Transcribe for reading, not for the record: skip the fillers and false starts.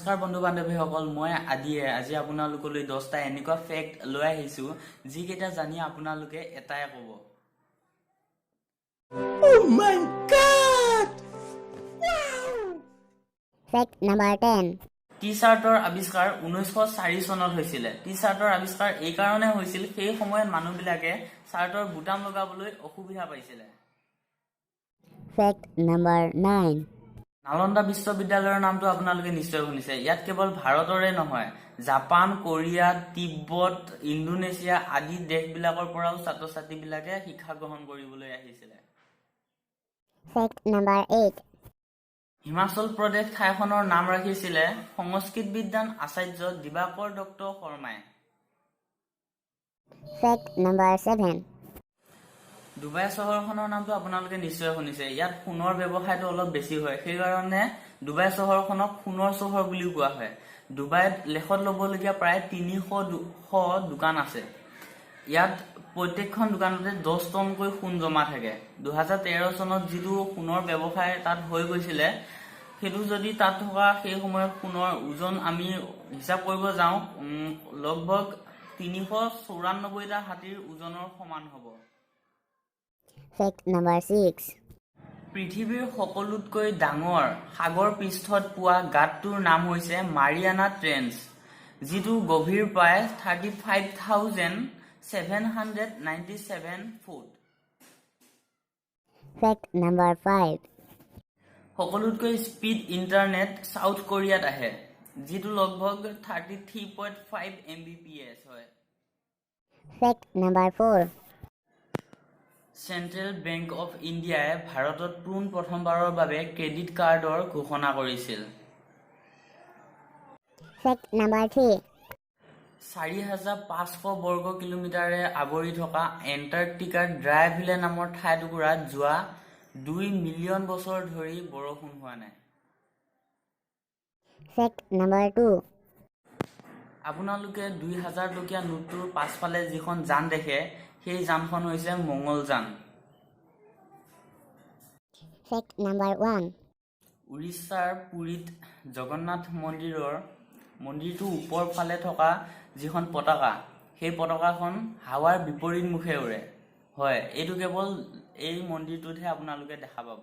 নমস্কাৰ বন্ধু বান্ধৱীসকল, মই আদিয়ে আজি আপোনালোকলৈ 10টা এনেকুৱা ফেক্ট লৈ আহিছো যিকেইটা জানি আপোনালোকে এটাই ক'ব। Oh my god! Fact number 10. টি-চাৰ্টৰ আৱিষ্কাৰ 1904 চনত হৈছিল। টি-চাৰ্টৰ আৱিষ্কাৰ এই কাৰণে হৈছিল সেই সময়ত মানুহবিলাকে চাৰ্টৰ বুটাম লগাবলৈ অসুবিধা পাইছিল। Fact number 9. নালন্দা বিশ্ববিদ্যালয়ৰ নামটো আপোনালোকে নিশ্চয় শুনিছে। ইয়াত কেৱল ভাৰতৰে নহয়, জাপান, কোৰিয়া, তিব্বত, ইণ্ডোনেছিয়া আদি দেশবিলাকৰ পৰাও ছাত্ৰ-ছাত্ৰীবিলাকে শিক্ষা গ্ৰহণ কৰিবলৈ আহিছিল। Fact number 8. হিমাচল প্ৰদেশ ঠাইখনৰ নাম ৰাখিছিলে সংস্কৃত বিদ্বান আচাৰ্য দিবাকৰ দত্ত শৰ্মাই। Fact number 7. ডুবাই চহৰখনৰ নামটো আপোনালোকে নিশ্চয় শুনিছে। ইয়াত সোণৰ ব্যৱসায়টো অলপ বেছি হয়, সেইকাৰণে ডুবাই চহৰখনক সোণৰ চহৰ বুলিও কোৱা হয়। ডুবাইত লেখত ল'বলগীয়া প্ৰায় 300 দোকান আছে। ইয়াত প্ৰত্যেকখন দোকানতে 10 টনকৈ সোণ জমা থাকে। 2013 চনত যিটো সোণৰ ব্যৱসায় তাত হৈ গৈছিলে, সেইটো যদি তাত থকা সেই সময়ত সোণৰ ওজন আমি হিচাপ কৰিব যাওঁ, লগভগ 394টা হাতীৰ ওজনৰ সমান হ'ব। Fact number 6. পৃথিৱীৰ সকলোতকৈ ডাঙৰ সাগৰ পৃষ্ঠত পোৱা গাঁতটোৰ নাম হৈছে মাৰিয়ানা ট্ৰেঞ্চ, যিটো গভীৰ প্ৰায় 35,797 ফুট। Fact number 5. সকলোতকৈ স্পীড ইণ্টাৰনেট সাউথ কোৰিয়াত আহে, যিটো লগভগ 33.5 Mbps হয়। Fact number 4. Central bank of ইণ্ডিয়াই ভাৰতত প্ৰথমবাৰৰ বাবে ক্ৰেডিট কাৰ্ডৰ ঘোষণা কৰিছিল। Fact number 3. 4,500 বৰ্গ কিলোমিটাৰে আৱৰি থকা এণ্টাৰ্কটিকাৰ ড্ৰাইভিলে নামৰ ঠাইটুকুৰাত যোৱা 2 মিলিয়ন বছৰ ধৰি বৰষুণ হোৱা নাই। Fact number 2. আপোনালোকে 2000 টকীয়া নোটটোৰ পাছফালে যিখন যান দেখে, সেই যানখন হৈছে মঙ্গলযান। Fact number 1. উৰিষ্যাৰ পুৰীত জগন্নাথ মন্দিৰটোৰ ওপৰ ফালে থকা যিখন পতাকা, সেই পতাকাখন হাৱাৰ বিপৰীত মুখে উৰে। হয়, এইটো কেৱল এই মন্দিৰটোতহে আপোনালোকে দেখা পাব।